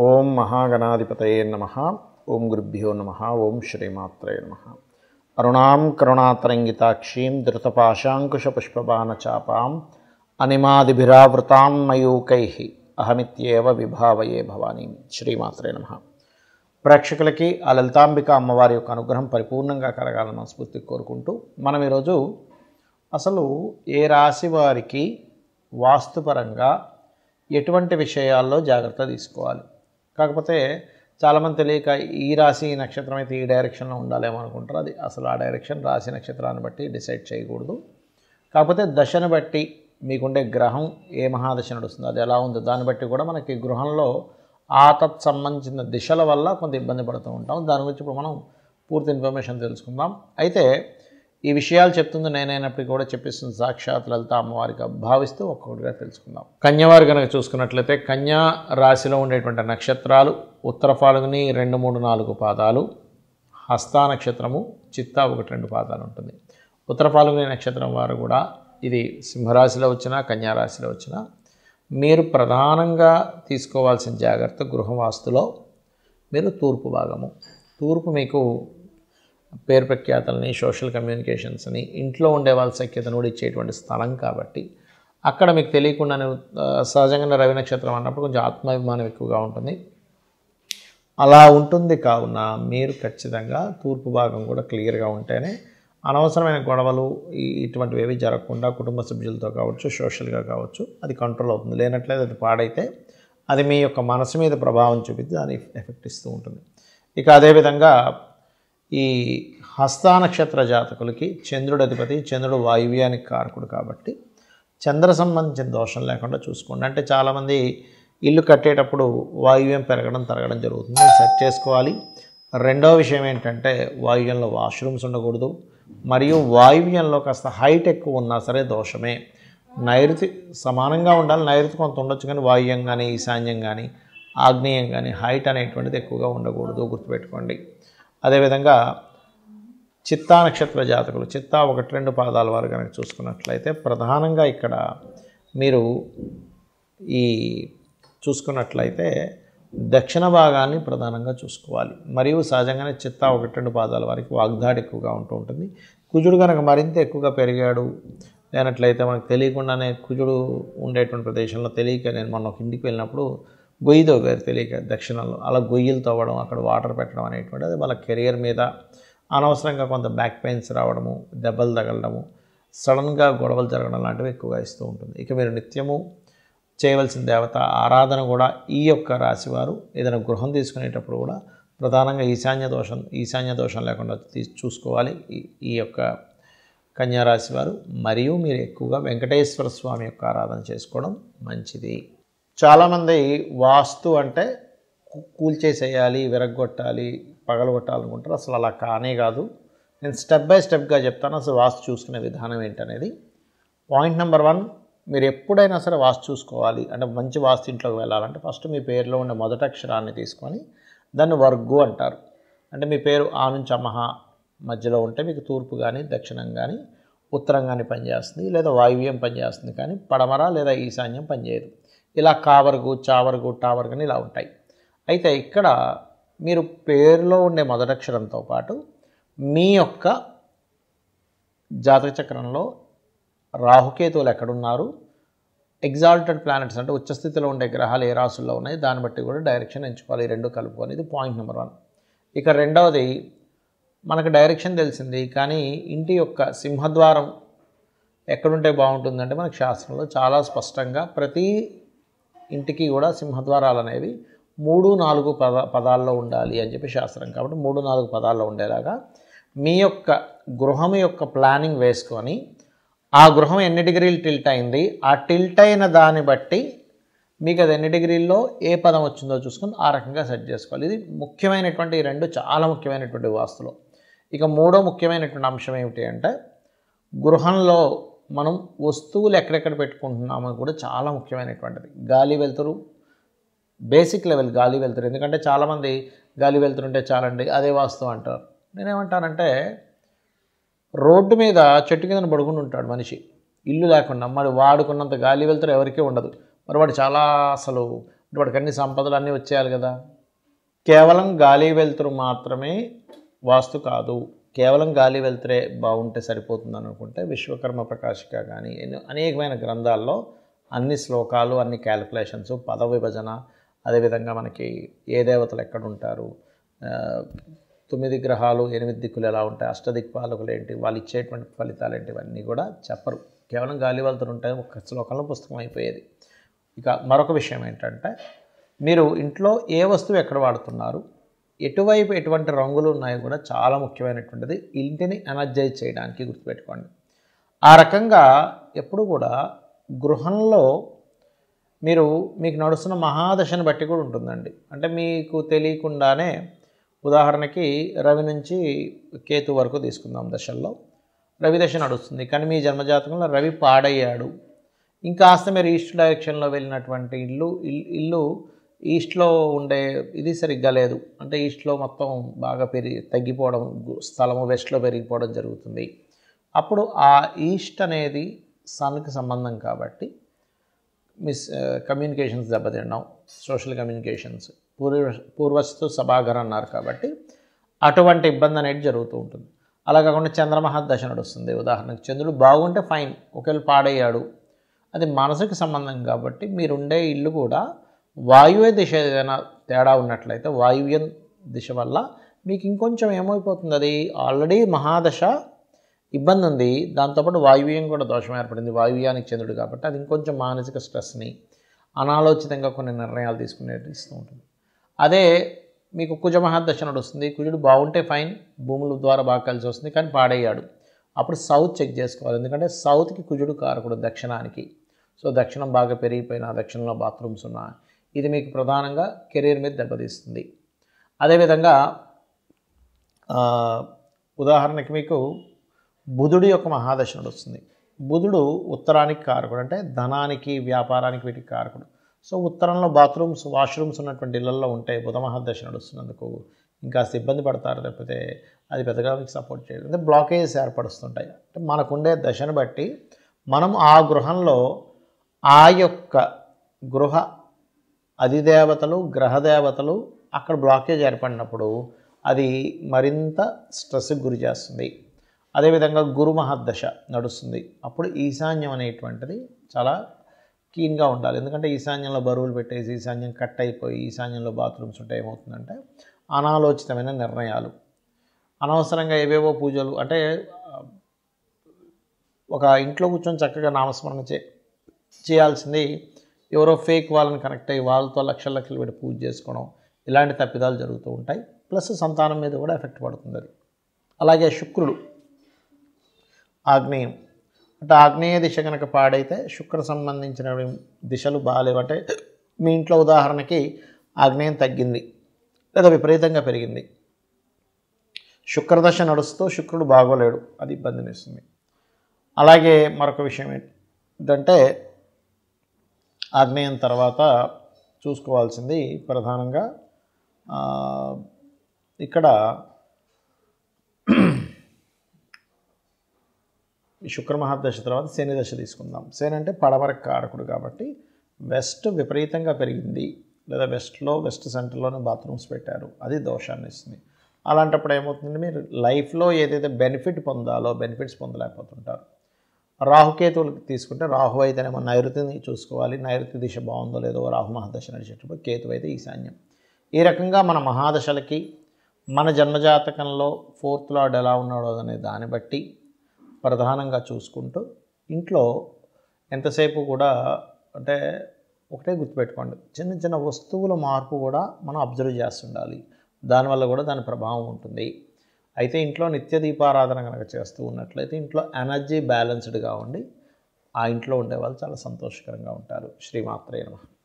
ఓం మహాగణాధిపతయే నమః. ఓం గురుభ్యో నమః. ఓం శ్రీమాత్రే నమః. అరుణాం కరుణాతరంగితాక్షీం ధృతపాశాంకుశపుష్పబాణచాపాం అనిమాదిభిరావృతాం మయూకైః అహమిత్యేవ విభావయే భవానీం. శ్రీమాత్రే నమః. ప్రేక్షకులకి ఆ లలితాంబిక అమ్మవారి యొక్క అనుగ్రహం పరిపూర్ణంగా కలగాలని మనస్ఫూర్తి కోరుకుంటూ మనం ఈరోజు అసలు ఏ రాశి వారికి వాస్తుపరంగా ఎటువంటి విషయాల్లో జాగ్రత్త తీసుకోవాలి. కాకపోతే చాలామంది తెలియక ఈ రాశి ఈ నక్షత్రం అయితే ఈ డైరెక్షన్లో ఉండాలేమో అనుకుంటారు. అది అసలు ఆ డైరెక్షన్ రాశి నక్షత్రాన్ని బట్టి డిసైడ్ చేయకూడదు. కాకపోతే దశను బట్టి మీకుండే గ్రహం ఏ మహాదశ నడుస్తుందో అది ఎలా ఉందో దాన్ని బట్టి కూడా మనకి గృహంలో ఆ సంబంధించిన దిశల వల్ల కొంత ఇబ్బంది పడుతూ ఉంటాం. దాని గురించి ఇప్పుడు మనం పూర్తి ఇన్ఫర్మేషన్ తెలుసుకుందాం. అయితే ఈ విషయాలు చెప్తుంది నేనైనప్పటికీ కూడా చెప్పిస్తుంది సాక్షాత్ లలిత అమ్మవారికి భావిస్తూ ఒక్కొక్కటిగా తెలుసుకుందాం. కన్యవారు కనుక చూసుకున్నట్లయితే కన్యా రాశిలో ఉండేటువంటి నక్షత్రాలు ఉత్తర ఫాల్గుని 2, 3, 4 పాదాలు, హస్తా నక్షత్రము, చిత్తా 1, 2 పాదాలు ఉంటుంది. ఉత్తర ఫాల్గుని నక్షత్రం వారు కూడా ఇది సింహరాశిలో వచ్చినా కన్యా రాశిలో వచ్చినా మీరు ప్రధానంగా తీసుకోవాల్సిన జాగ్రత్త గృహవాస్తులో మీరు తూర్పు భాగము. తూర్పు మీకు పేరు ప్రఖ్యాతలని, సోషల్ కమ్యూనికేషన్స్ని, ఇంట్లో ఉండే వాళ్ళ సఖ్యతను కూడా ఇచ్చేటువంటి స్థలం కాబట్టి అక్కడ మీకు తెలియకుండానే సహజంగా రవి నక్షత్రం అన్నప్పుడు కొంచెం ఆత్మాభిమానం ఎక్కువగా ఉంటుంది. అలా ఉంటుంది కావున మీరు ఖచ్చితంగా తూర్పు భాగం కూడా క్లియర్గా ఉంటేనే అనవసరమైన గొడవలు ఇటువంటివి ఏవి జరగకుండా కుటుంబ సభ్యులతో కావచ్చు, సోషల్గా కావచ్చు అది కంట్రోల్ అవుతుంది. లేనట్లయితే అది పాడైతే అది మీ యొక్క మనసు మీద ప్రభావం చూపితే దాని ఎఫెక్ట్ ఇస్తూ ఉంటుంది. ఇక అదేవిధంగా ఈ హస్తా నక్షత్ర జాతకులకి చంద్రుడు అధిపతి, చంద్రుడు వాయువ్యానికి కారకుడు కాబట్టి చంద్ర సంబంధించిన దోషం లేకుండా చూసుకోండి. అంటే చాలామంది ఇల్లు కట్టేటప్పుడు వాయువ్యం పెరగడం తరగడం జరుగుతుంది, సెట్ చేసుకోవాలి. రెండవ విషయం ఏంటంటే వాయువ్యంలో వాష్రూమ్స్ ఉండకూడదు, మరియు వాయువ్యంలో కాస్త హైట్ ఎక్కువ ఉన్నా సరే దోషమే. నైరుతి సమానంగా ఉండాలి, నైరుతి కొంత ఉండొచ్చు కానీ వాయువ్యం కానీ ఈశాన్యం కానీ ఆగ్నేయం కానీ హైట్ అనేటువంటిది ఎక్కువగా ఉండకూడదు, గుర్తుపెట్టుకోండి. అదేవిధంగా చిత్తా నక్షత్ర జాతకులు చిత్తా 1, 2 పాదాల వారు కనుక చూసుకున్నట్లయితే ప్రధానంగా ఇక్కడ మీరు ఈ చూసుకున్నట్లయితే దక్షిణ భాగాన్ని ప్రధానంగా చూసుకోవాలి. మరియు సహజంగానే చిత్తా 1, 2 పాదాల వారికి వాగ్దాడి ఎక్కువగా ఉంటూ ఉంటుంది. కుజుడు కనుక మరింత ఎక్కువగా పెరిగాడు లేనట్లయితే మనకు తెలియకుండానే కుజుడు ఉండేటువంటి ప్రదేశంలో తెలియక నేను మొన్న ఒక ఇంటికి వెళ్ళినప్పుడు గొయ్యి తవ్వారు తెలియక దక్షిణంలో. అలా గొయ్యిలు తవ్వడం, అక్కడ వాటర్ పెట్టడం అనేటువంటిది వాళ్ళ కెరియర్ మీద అనవసరంగా కొంత బ్యాక్ పెయిన్స్ రావడము, దెబ్బలు తగలడము, సడన్గా గొడవలు జరగడం లాంటివి ఎక్కువగా ఇస్తూ ఉంటుంది. ఇక మీరు నిత్యము చేయవలసిన దేవత ఆరాధన కూడా ఈ యొక్క రాశివారు ఏదైనా గృహం తీసుకునేటప్పుడు కూడా ప్రధానంగా ఈశాన్య దోషం లేకుండా చూసుకోవాలి ఈ యొక్క కన్యారాశి వారు. మరియు మీరు ఎక్కువగా వెంకటేశ్వర స్వామి యొక్క ఆరాధన చేసుకోవడం మంచిది. చాలామంది వాస్తు అంటే కూల్చేసేయాలి, విరగొట్టాలి, పగలగొట్టాలనుకుంటారు. అసలు అలా కానే కాదు. నేను స్టెప్ బై స్టెప్గా చెప్తాను అసలు వాస్తు చూసుకునే విధానం ఏంటనేది. పాయింట్ నెంబర్ 1, మీరు ఎప్పుడైనా సరే వాస్తు చూసుకోవాలి అంటే మంచి వాస్తు ఇంట్లోకి వెళ్ళాలంటే ఫస్ట్ మీ పేరులో ఉండే మొదటి అక్షరాన్ని తీసుకొని దాన్ని వర్గు అంటారు. అంటే మీ పేరు ఆ నుంచి అమహ మధ్యలో ఉంటే మీకు తూర్పు కానీ దక్షిణం కానీ ఉత్తరం కానీ పనిచేస్తుంది, లేదా వాయువ్యం పనిచేస్తుంది, కానీ పడమర లేదా ఈశాన్యం పనిచేయదు. ఇలా కావర్గు, చావర్గు, టావర్గు అని ఇలా ఉంటాయి. అయితే ఇక్కడ మీరు పేరులో ఉండే మొదటక్షరంతో పాటు మీ యొక్క జాతక చక్రంలో రాహుకేతువులు ఎక్కడున్నారు, ఎగ్జాల్టెడ్ ప్లానెట్స్ అంటే ఉచ్చస్థితిలో ఉండే గ్రహాలు ఏ రాశుల్లో ఉన్నాయి దాన్ని బట్టి కూడా డైరెక్షన్ ఎంచుకోవాలి. ఈ రెండు కలుపుకొని. ఇది పాయింట్ నెంబర్ 1. ఇక రెండవది, మనకు డైరెక్షన్ తెలిసింది కానీ ఇంటి యొక్క సింహద్వారం ఎక్కడుంటే బాగుంటుందంటే మనకు శాస్త్రంలో చాలా స్పష్టంగా ప్రతి ఇంటికి కూడా సింహద్వారాలు అనేవి 3, 4 పదాల్లో ఉండాలి అని చెప్పి శాస్త్రం. కాబట్టి 3, 4 పదాల్లో ఉండేలాగా మీ యొక్క గృహం యొక్క ప్లానింగ్ వేసుకొని ఆ గృహం ఎన్ని డిగ్రీలు టిల్ట్ అయింది, ఆ టిల్ట్ అయిన దాన్ని బట్టి మీకు అది ఎన్ని డిగ్రీల్లో ఏ పదం వచ్చిందో చూసుకొని ఆ రకంగా సెట్ చేసుకోవాలి. ఇది ముఖ్యమైనటువంటి 2 చాలా ముఖ్యమైనటువంటి వాస్తులో. ఇక మూడో ముఖ్యమైనటువంటి అంశం ఏమిటి అంటే గృహంలో మనం వస్తువులు ఎక్కడెక్కడ పెట్టుకుంటున్నామని కూడా చాలా ముఖ్యమైనటువంటిది. గాలి వెలుతురు, బేసిక్ లెవెల్ గాలి వెలుతురు. ఎందుకంటే చాలామంది గాలి వెలుతురుంటే చాలండి అదే వాస్తు అంటారు. నేనేమంటానంటే రోడ్డు మీద చెట్టు కింద పడుకుని ఉంటాడు మనిషి, ఇల్లు లేకుండా. మరి వాడుకున్నంత గాలి వెలుతురు ఎవరికీ ఉండదు. మరి వాడు చాలా అసలు అంటే వాడికి అన్ని సంపదలు అన్నీ వచ్చేయాలి కదా. కేవలం గాలి వెలుతురు మాత్రమే వాస్తు కాదు, కేవలం గాలి వెలుతురే బాగుంటే సరిపోతుందని అనుకుంటే విశ్వకర్మ ప్రకాశిక కానీ అనేకమైన గ్రంథాల్లో అన్ని శ్లోకాలు, అన్ని క్యాలిక్యులేషన్స్, పద విభజన, అదేవిధంగా మనకి ఏ దేవతలు ఎక్కడ ఉంటారు, 9 గ్రహాలు 8 దిక్కులు ఎలా ఉంటాయి, అష్టదిక్పాలకులు ఏంటి, వాళ్ళు ఇచ్చేటువంటి ఫలితాలు ఏంటి, ఇవన్నీ కూడా చెప్పరు. కేవలం గాలి వెలుతురు ఉంటే ఒక శ్లోకంలో పుస్తకం అయిపోయేది. ఇక మరొక విషయం ఏంటంటే మీరు ఇంట్లో ఏ వస్తువు ఎక్కడ వాడుతున్నారు, ఎటువైపు ఎటువంటి రంగులు ఉన్నాయో కూడా చాలా ముఖ్యమైనటువంటిది ఇంటిని ఎనర్జైజ్ చేయడానికి గుర్తుపెట్టుకోండి. ఆ రకంగా ఎప్పుడు కూడా గృహంలో మీకు నడుస్తున్న మహాదశను బట్టి కూడా ఉంటుందండి. అంటే మీకు తెలియకుండానే ఉదాహరణకి రవి నుంచి కేతు వరకు తీసుకుందాం, దశల్లో రవి దశ నడుస్తుంది, కానీ మీ జన్మజాతకంలో రవి పాడయ్యాడు. ఇంకాస్త మీరు ఈస్ట్ డైరెక్షన్లో వెళ్ళినటువంటి ఇల్లు ఈస్ట్లో ఉండే ఇది సరిగ్గా లేదు, అంటే ఈస్ట్లో మొత్తం బాగా తగ్గిపోవడం, స్థలము వెస్ట్లో పెరిగిపోవడం జరుగుతుంది. అప్పుడు ఆ ఈస్ట్ అనేది సన్కి సంబంధం కాబట్టి కమ్యూనికేషన్స్ దెబ్బతినడం, సోషల్ కమ్యూనికేషన్స్, పూర్వస్తు సభాగర్ అన్నారు కాబట్టి అటువంటి ఇబ్బంది అనేది జరుగుతూ ఉంటుంది. అలా కాకుండా చంద్రమహర్దశ నడుస్తుంది, ఉదాహరణకు చంద్రుడు బాగుంటే ఫైన్, ఒకవేళ పాడయ్యాడు అది మనసుకి సంబంధం కాబట్టి మీరుండే ఇల్లు కూడా వాయువ్య దిశ ఏదైనా తేడా ఉన్నట్లయితే వాయువ్య దిశ వల్ల మీకు ఇంకొంచెం ఏమైపోతుంది, అది ఆల్రెడీ మహాదశ ఇబ్బంది ఉంది, దాంతోపాటు వాయువ్యం కూడా దోషం ఏర్పడింది, వాయువ్యానికి చంద్రుడు కాబట్టి అది ఇంకొంచెం మానసిక స్ట్రెస్ని, అనాలోచితంగా కొన్ని నిర్ణయాలు తీసుకునేది ఇస్తూ ఉంటుంది. అదే మీకు కుజమహర్దశ నడుస్తుంది, కుజుడు బాగుంటే ఫైన్, భూముల ద్వారా బాగా కలిసి వస్తుంది, కానీ పాడయ్యాడు, అప్పుడు సౌత్ చెక్ చేసుకోవాలి. ఎందుకంటే సౌత్కి కుజుడు కారకుడు దక్షిణానికి. సో దక్షిణం బాగా పెరిగిపోయినా, దక్షిణంలో బాత్రూమ్స్ ఉన్నా, ఇది మీకు ప్రధానంగా కెరీర్ మీద దెబ్బతీస్తుంది. అదేవిధంగా ఉదాహరణకి మీకు బుధుడి యొక్క మహాదశ నడుస్తుంది. బుధుడు ఉత్తరానికి కారకుడు, అంటే ధనానికి, వ్యాపారానికి, వీటికి కారకుడు. సో ఉత్తరంలో బాత్రూమ్స్, వాష్రూమ్స్ ఉన్నటువంటి ఇళ్లలో ఉంటే బుధ మహాదశ నడుస్తున్నందుకు ఇంకా ఇబ్బంది పడతారు, లేకపోతే అది పెద్దగా మీకు సపోర్ట్ చేయదు, అంటే బ్లాకేజెస్ ఏర్పడుతుంటాయి. అంటే మనకుండే దశను బట్టి మనం ఆ గృహంలో ఆ యొక్క గృహ అధిదేవతలు, గ్రహదేవతలు అక్కడ బ్లాకేజ్ ఏర్పడినప్పుడు అది మరింత స్ట్రెస్కి గురి చేస్తుంది. అదేవిధంగా గురు మహర్దశ నడుస్తుంది, అప్పుడు ఈశాన్యం అనేటువంటిది చాలా కీన్గా ఉండాలి. ఎందుకంటే ఈశాన్యంలో బరువులు పెట్టేసి ఈశాన్యం కట్ అయిపోయి ఈశాన్యంలో బాత్రూమ్స్ ఉంటే ఏమవుతుందంటే అనాలోచితమైన నిర్ణయాలు, అనవసరంగా ఏవేవో పూజలు, అంటే ఒక ఇంట్లో కూర్చొని చక్కగా నామస్మరణ చేయాల్సింది ఎవరో ఫేక్ వాళ్ళని కనెక్ట్ అయ్యి వాళ్ళతో లక్షలు పెట్టి పూజ చేసుకోవడం, ఇలాంటి తప్పిదాలు జరుగుతూ ఉంటాయి. ప్లస్ సంతానం మీద కూడా ఎఫెక్ట్ పడుతుంది అది. అలాగే శుక్రుడు ఆగ్నేయం, అంటే ఆగ్నేయ దిశ కనుక పాడైతే శుక్ర సంబంధించిన దిశలు బాగాలేవు. అంటే మీ ఇంట్లో ఉదాహరణకి ఆగ్నేయం తగ్గింది లేదా విపరీతంగా పెరిగింది, శుక్రదశ నడుస్తూ శుక్రుడు బాగోలేడు, అది ఇబ్బందిని ఇస్తుంది. అలాగే మరొక విషయం ఏంటంటే ఆగ్నేయం తర్వాత చూసుకోవాల్సింది ప్రధానంగా ఇక్కడ శుక్ర మహాదశ తర్వాత శని దశ తీసుకుందాం. శని అంటే పడమర కారకుడు కాబట్టి వెస్ట్ విపరీతంగా పెరిగింది, లేదా వెస్ట్ సెంటర్లోనే బాత్రూమ్స్ పెట్టారు, అది దోషాన్ని ఇస్తుంది. అలాంటప్పుడు ఏమవుతుందంటే మీరు లైఫ్లో ఏదైతే బెనిఫిట్ పొందాలో బెనిఫిట్స్ పొందలేకపోతుంటారు. రాహుకేతువులు తీసుకుంటే రాహు అయితేనేమో నైరుతిని చూసుకోవాలి, నైరుతి దిశ బాగుందో లేదో, రాహు మహాదశ నడిచేటప్పుడు కేతు అయితే ఈశాన్యం. ఈ రకంగా మన మహాదశలకి మన జన్మజాతకంలో 4th లార్డ్ ఎలా ఉన్నాడో అనే దాన్ని బట్టి ప్రధానంగా చూసుకుంటూ ఇంట్లో ఎంతసేపు కూడా అంటే ఒకటే గుర్తుపెట్టుకోండి, చిన్న చిన్న వస్తువుల మార్పు కూడా మనం అబ్జర్వ్ చేస్తుండాలి, దానివల్ల కూడా దాని ప్రభావం ఉంటుంది. అయితే ఇంట్లో నిత్య దీపారాధన కనుక చేస్తూ ఉన్నట్లయితే ఇంట్లో ఎనర్జీ బ్యాలెన్స్డ్గా ఉండి ఆ ఇంట్లో ఉండేవాళ్ళు చాలా సంతోషకరంగా ఉంటారు. శ్రీమాత్రే నమః.